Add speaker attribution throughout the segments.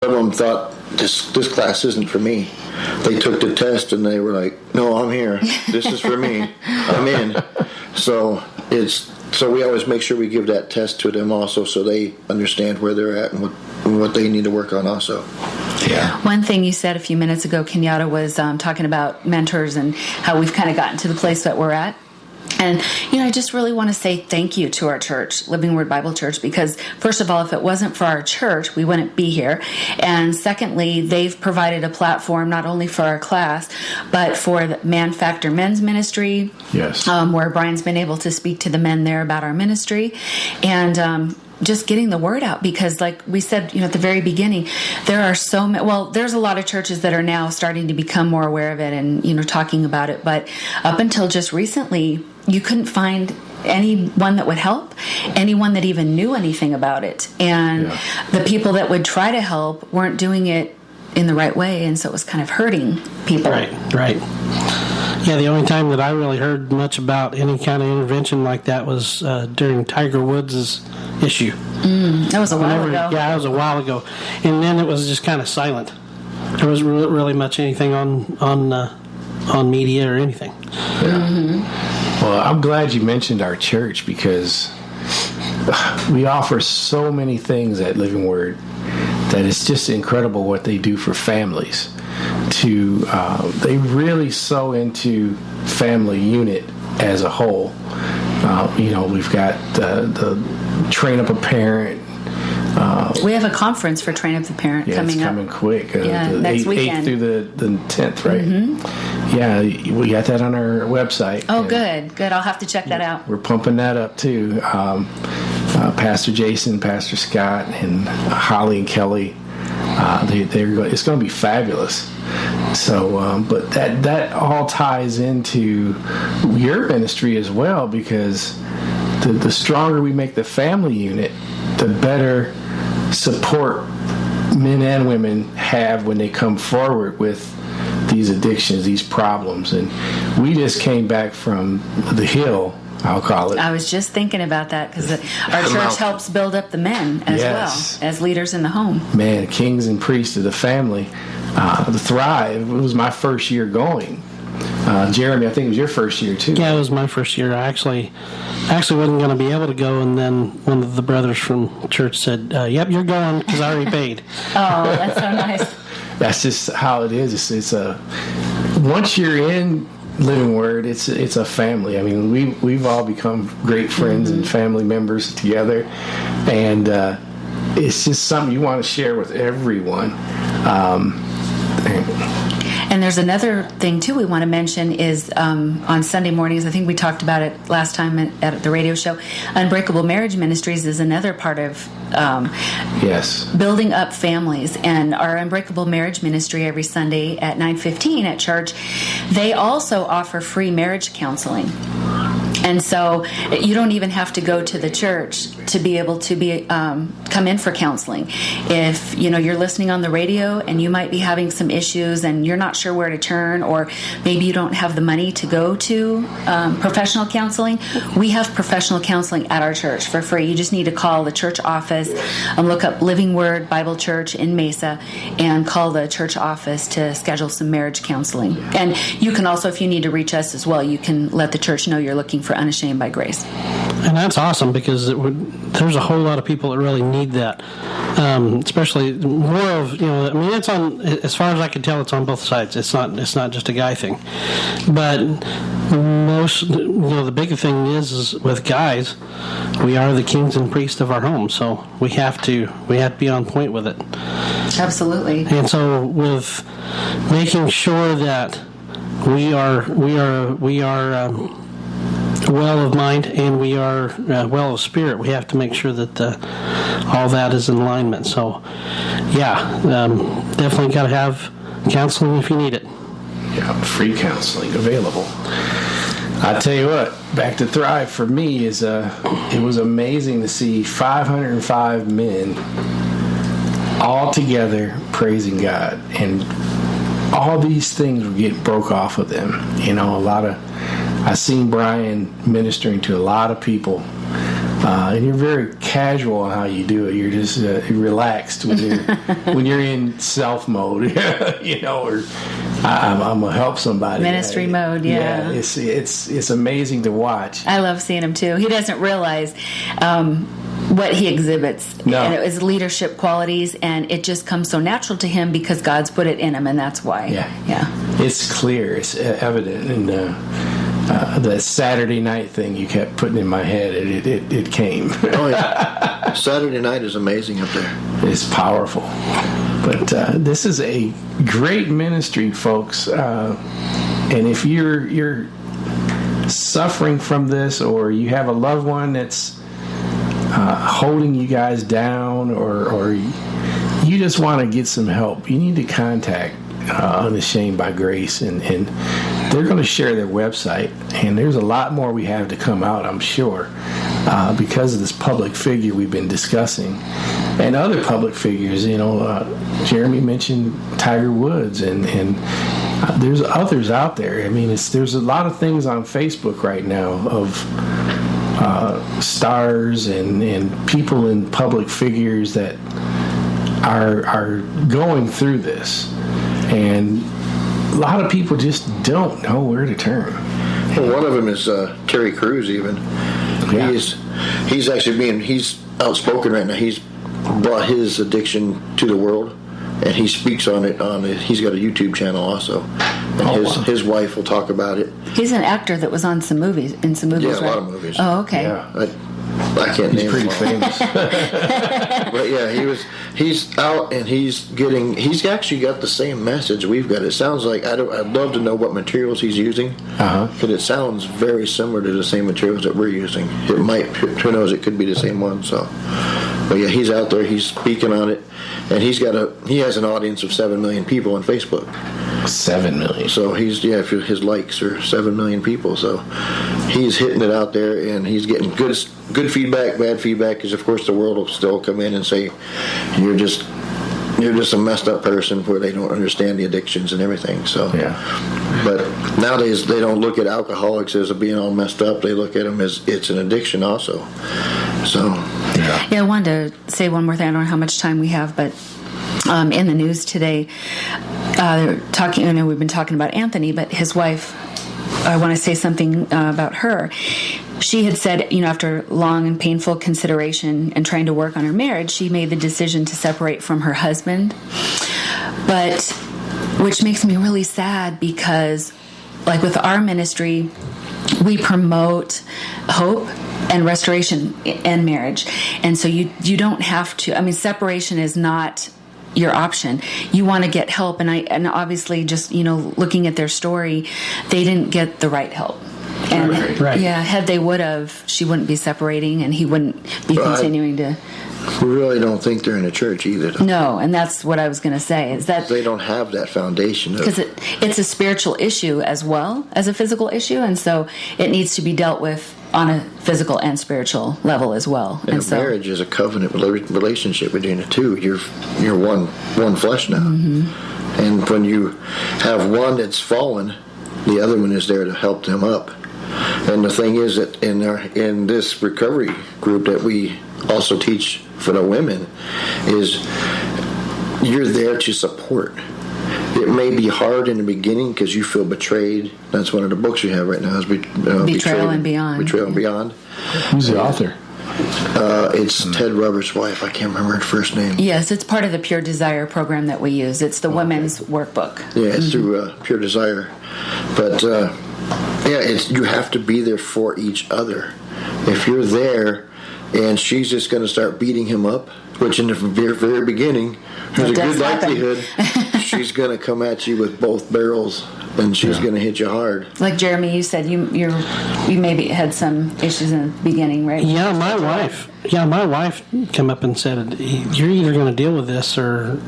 Speaker 1: Some of them thought this class isn't for me. They took the test and they were like, "No, I'm here. This is for me. I'm in." So we always make sure we give that test to them also, so they understand where they're at and what they need to work on also.
Speaker 2: Yeah. One thing you said a few minutes ago, Kenyatta, was talking about mentors and how we've kind of gotten to the place that we're at. And, I just really want to say thank you to our church, Living Word Bible Church, because, first of all, if it wasn't for our church, we wouldn't be here. And secondly, they've provided a platform not only for our class, but for the Man Factor Men's Ministry,
Speaker 3: yes,
Speaker 2: where Brian's been able to speak to the men there about our ministry. And just getting the word out, because like we said, at the very beginning, there are so many, there's a lot of churches that are now starting to become more aware of it and, talking about it. But up until just recently, you couldn't find anyone that would help, anyone that even knew anything about it. And the people that would try to help weren't doing it in the right way. And so it was kind of hurting people.
Speaker 4: Right. Yeah, the only time that I really heard much about any kind of intervention like that was during Tiger Woods' issue.
Speaker 2: That was a while ago.
Speaker 4: Yeah, it was a while ago. And then it was just kind of silent. There wasn't really much anything on media or anything.
Speaker 3: Yeah. Mm-hmm. Well, I'm glad you mentioned our church, because we offer so many things at Living Word that it's just incredible what they do for families. They really sow into family unit as a whole. We've got the Train Up a Parent.
Speaker 2: We have a conference for Train Up the Parent coming up.
Speaker 3: It's coming quick.
Speaker 2: Next weekend.
Speaker 3: 8th through the 10th, right? Mm-hmm. Yeah, we got that on our website.
Speaker 2: Oh, good. I'll have to check that out.
Speaker 3: We're pumping that up, too. Pastor Jason, Pastor Scott, and Holly and Kelly, it's going to be fabulous. So, but that all ties into your ministry as well, because the stronger we make the family unit, the better support men and women have when they come forward with these addictions, these problems. And we just came back from the Hill, I'll call it.
Speaker 2: I was just thinking about that, because our church helps build up the men as well as leaders in the home.
Speaker 3: Man, kings and priests of the family. The Thrive, it was my first year going. Jeremy, I think it was your first year too.
Speaker 4: Yeah, it was my first year. I actually wasn't going to be able to go, and then one of the brothers from church said, "Yep, you're going because I already paid."
Speaker 2: Oh, that's so nice.
Speaker 3: That's just how it is. It's once you're in Living Word, it's a family. I mean, we've all become great friends and family members together, and it's just something you want to share with everyone.
Speaker 2: And there's another thing, too, we want to mention is on Sunday mornings, I think we talked about it last time at the radio show, Unbreakable Marriage Ministries is another part of building up families. And our Unbreakable Marriage Ministry every Sunday at 9:15 at church, they also offer free marriage counseling. And so you don't even have to go to the church to be able to come in for counseling. If you're listening on the radio and you might be having some issues and you're not sure where to turn, or maybe you don't have the money to go to professional counseling, we have professional counseling at our church for free. You just need to call the church office, look up Living Word Bible Church in Mesa, and call the church office to schedule some marriage counseling. And you can also, if you need to reach us as well, you can let the church know you're looking for Unashamed by Grace.
Speaker 4: And that's awesome, because there's a whole lot of people that really need that, especially more of, it's on, as far as I can tell, it's on both sides. It's not just a guy thing. But most, the big thing is with guys, we are the kings and priests of our home, so we have to be on point with it.
Speaker 2: Absolutely.
Speaker 4: And so with making sure that we are well of mind and we are well of spirit, we have to make sure that all that is in alignment. So definitely got to have counseling if you need it.
Speaker 3: Yeah, free counseling available. I tell you what, back to Thrive for me is it was amazing to see 505 men all together praising God, and all these things were getting broke off of them. I seen Brian ministering to a lot of people and you're very casual on how you do it. You're just relaxed when you're in self mode, or I'm gonna help somebody.
Speaker 2: Ministry mode, yeah.
Speaker 3: It's amazing to watch.
Speaker 2: I love seeing him too. He doesn't realize what he exhibits,
Speaker 3: No.
Speaker 2: and it was leadership qualities, and it just comes so natural to him because God's put it in him, and that's why.
Speaker 3: Yeah. It's clear. It's evident. And the Saturday night thing you kept putting in my head, it came.
Speaker 1: Oh, yeah. Saturday night is amazing up there.
Speaker 3: It's powerful. But this is a great ministry, folks. And if you're suffering from this, or you have a loved one that's holding you guys down, or you just want to get some help, you need to contact Unashamed by Grace, and they're going to share their website, and there's a lot more we have to come out, I'm sure, because of this public figure we've been discussing, and other public figures. Jeremy mentioned Tiger Woods, and there's others out there. I mean, there's a lot of things on Facebook right now of stars and people in public figures that are going through this, and a lot of people just don't know where to turn.
Speaker 1: Well, one of them is Terry Crews. Even
Speaker 3: Yeah.
Speaker 1: he's outspoken right now. He's brought his addiction to the world, and he speaks on it. He's got a YouTube channel also, and his wife will talk about it.
Speaker 2: He's an actor that was on some movies,
Speaker 1: Yeah,
Speaker 2: right?
Speaker 1: a lot of movies.
Speaker 2: Oh, okay.
Speaker 3: Yeah.
Speaker 1: I can't
Speaker 3: He's
Speaker 1: name
Speaker 3: pretty
Speaker 1: them all.
Speaker 3: famous.
Speaker 1: But yeah, he's out, and he's actually got the same message we've got. It sounds like I'd love to know what materials he's using, because it sounds very similar to the same materials that we're using. It might, who knows, it could be the same one. So, but yeah, he's out there, he's speaking on it, and he has an audience of 7 million people on Facebook.
Speaker 3: 7 million.
Speaker 1: So his likes are 7 million people. So he's hitting it out there, and he's getting good feedback, bad feedback, because of course the world will still come in and say you're just a messed up person, where they don't understand the addictions and everything. So
Speaker 3: Yeah.
Speaker 1: But nowadays they don't look at alcoholics as being all messed up. They look at them as it's an addiction also. So
Speaker 2: Yeah, I wanted to say one more thing. I don't know how much time we have, but in the news today, talking. I know we've been talking about Anthony, but his wife. I want to say something about her. She had said, after long and painful consideration and trying to work on her marriage, she made the decision to separate from her husband. But, which makes me really sad, because, like with our ministry, we promote hope and restoration and marriage. And so you don't have to, separation is not your option. You want to get help, and obviously just looking at their story, they didn't get the right help. And
Speaker 3: Right.
Speaker 2: yeah, had they would have, she wouldn't be separating, and he wouldn't be continuing to.
Speaker 1: we really don't think they're in a church either, though.
Speaker 2: No, and that's what I was going to say, is that
Speaker 1: They don't have that foundation.
Speaker 2: because it's a spiritual issue as well as a physical issue, and so it needs to be dealt with on a physical and spiritual level as well.
Speaker 1: And
Speaker 2: so
Speaker 1: marriage is a covenant relationship between the two. You're one flesh now. Mm-hmm. And when you have one that's fallen, the other one is there to help them up. And the thing is that in this recovery group that we also teach for the women, is you're there to support. It may be hard in the beginning because you feel betrayed. That's one of the books we have right now, is
Speaker 2: Betrayal and Beyond.
Speaker 1: Betrayal and Beyond.
Speaker 3: Who's the author?
Speaker 1: It's Ted Rubber's wife. I can't remember her first name.
Speaker 2: yes, it's part of the Pure Desire program that we use. It's the women's workbook.
Speaker 1: Yeah, it's through Pure Desire. But you have to be there for each other. If you're there and she's just going to start beating him up, which in the very, very beginning, there's a good likelihood she's going to come at you with both barrels, and she's going to hit you hard.
Speaker 2: Like Jeremy, you said you maybe had some issues in the beginning, right?
Speaker 4: Yeah, my wife came up and said, "You're either going to deal with this, or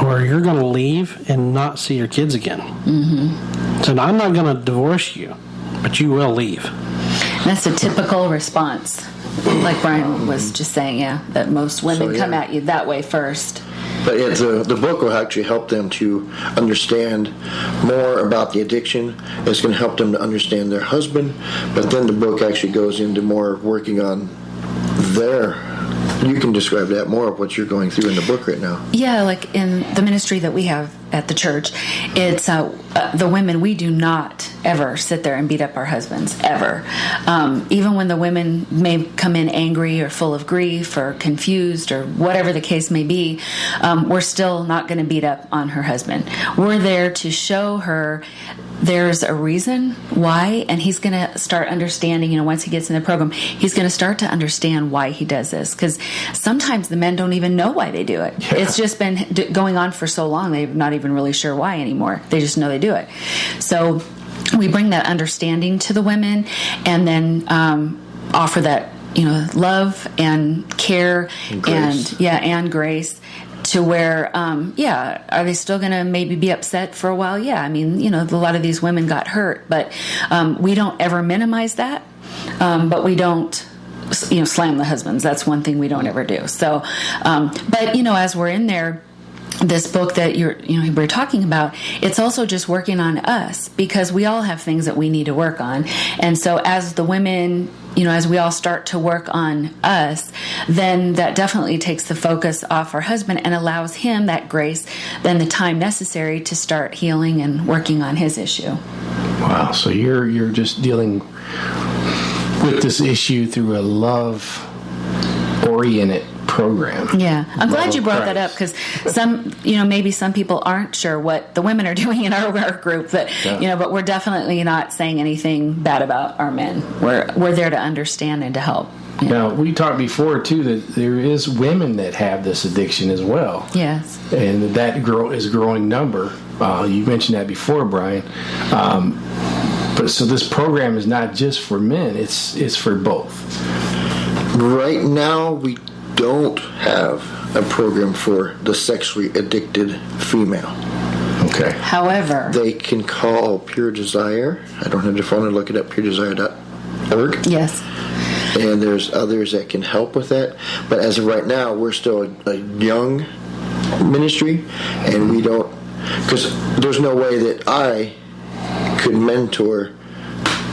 Speaker 4: you're going to leave and not see your kids again." Mm-hmm. Said, "I'm not going to divorce you, but you will leave."
Speaker 2: That's a typical response. Like Brian was just saying, that most women come at you that way first.
Speaker 1: But the book will actually help them to understand more about the addiction. It's going to help them to understand their husband. But then the book actually goes into more working on there. You can describe that more of what you're going through in the book right now.
Speaker 2: Yeah, like in the ministry that we have at the church, it's the women, we do not ever sit there and beat up our husbands, ever. Even when the women may come in angry or full of grief or confused or whatever the case may be, we're still not going to beat up on her husband. We're there to show her there's a reason why, and he's going to start understanding, once he gets in the program, he's going to start to understand why he does this. Because sometimes the men don't even know why they do it. Yeah. It's just been going on for so long, they're not even really sure why anymore. They just know they do it. So we bring that understanding to the women, and then offer that, love and care and grace. To where, are they still going to maybe be upset for a while? Yeah, I mean, a lot of these women got hurt, but we don't ever minimize that. But we don't, slam the husbands. That's one thing we don't ever do. So, but as we're in there, this book that we're talking about, it's also just working on us, because we all have things that we need to work on. And so as the women, as we all start to work on us, then that definitely takes the focus off our husband and allows him that grace, then the time necessary to start healing and working on his issue.
Speaker 3: Wow. So you're just dealing with this issue through a love-oriented program.
Speaker 2: Yeah, I'm glad you brought that up, because maybe some people aren't sure what the women are doing in our work group, but but we're definitely not saying anything bad about our men. We're there to understand and to help.
Speaker 3: Now, we talked before too that there is women that have this addiction as well.
Speaker 2: Yes,
Speaker 3: and that is a growing number. You mentioned that before, Brian. But so this program is not just for men; it's for both.
Speaker 1: Right now, we don't have a program for the sexually addicted female.
Speaker 3: Okay.
Speaker 2: However,
Speaker 1: they can call Pure Desire. I don't have the phone to look it up, puredesire.org.
Speaker 2: Yes.
Speaker 1: And there's others that can help with that. But as of right now, we're still a young ministry, and we don't, because there's no way that I could mentor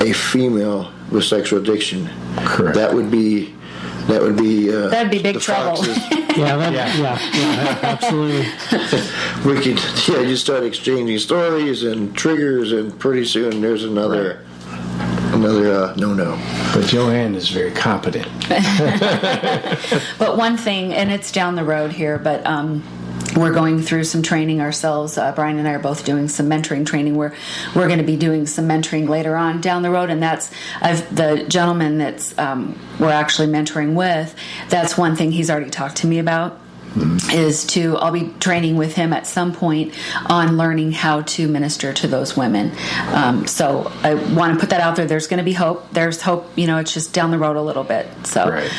Speaker 1: a female with sexual addiction.
Speaker 3: Correct.
Speaker 1: That'd be
Speaker 2: big trouble.
Speaker 3: Yeah, absolutely.
Speaker 1: We could, you start exchanging stories and triggers, and pretty soon there's another no.
Speaker 3: But Joanne is very competent.
Speaker 2: But one thing, and it's down the road here, but we're going through some training ourselves. Brian and I are both doing some mentoring training. We're going to be doing some mentoring later on down the road, and that's the gentleman that's we're actually mentoring with. That's one thing he's already talked to me about. I'll be training with him at some point on learning how to minister to those women. So I want to put that out there. There's going to be hope. There's hope. It's just down the road a little bit. So
Speaker 3: right.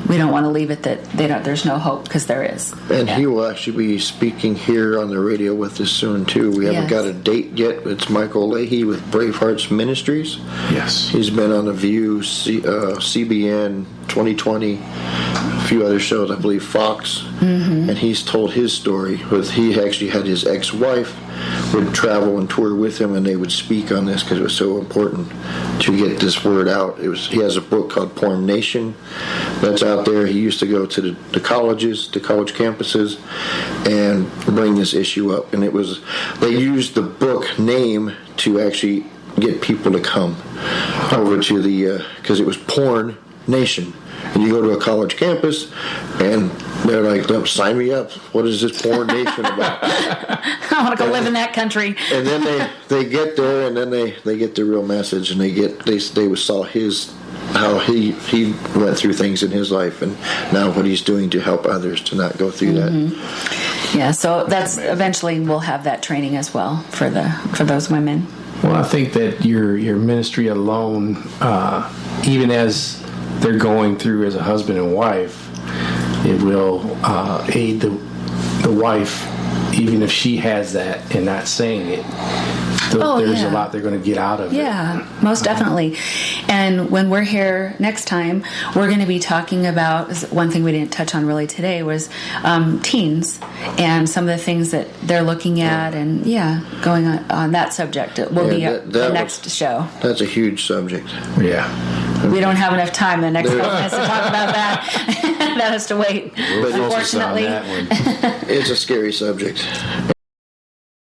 Speaker 2: We don't want to leave it that there's no hope, because there is.
Speaker 1: And he will actually be speaking here on the radio with us soon too. We haven't got a date yet. It's Michael Leahy with Brave Hearts Ministries.
Speaker 3: Yes.
Speaker 1: He's been on The View, CBN, 2020, a few other shows, I believe Fox. Mm-hmm. And he's told his story. He actually had his ex-wife would travel and tour with him, and they would speak on this because it was so important to get this word out. He has a book called Porn Nation that's out there. He used to go to the colleges, the college campuses, and bring this issue up. And they used the book name to actually get people to come over to because it was Porn Nation. And you go to a college campus, and they're like, sign me up. What is this Porn Nation about?
Speaker 2: I want to go live in that country.
Speaker 1: And then they get there, and then they get the real message, and they saw how he went through things in his life, and now what he's doing to help others to not go through that.
Speaker 2: Yeah, so that's eventually we'll have that training as well for those women.
Speaker 3: Well, I think that your ministry alone, even as they're going through as a husband and wife, it will aid the wife, even if she has that and not saying it. There's a lot they're going to get out of it.
Speaker 2: Yeah, most definitely. And when we're here next time, we're going to be talking about, one thing we didn't touch on really today was teens and some of the things that they're looking at, and going on that subject. It will be the next show.
Speaker 1: That's a huge subject.
Speaker 3: Yeah.
Speaker 2: We don't have enough time. The next one has to talk about that. That has to wait.
Speaker 5: We'll focus on
Speaker 2: Unfortunately.
Speaker 5: that one.
Speaker 1: It's a scary subject.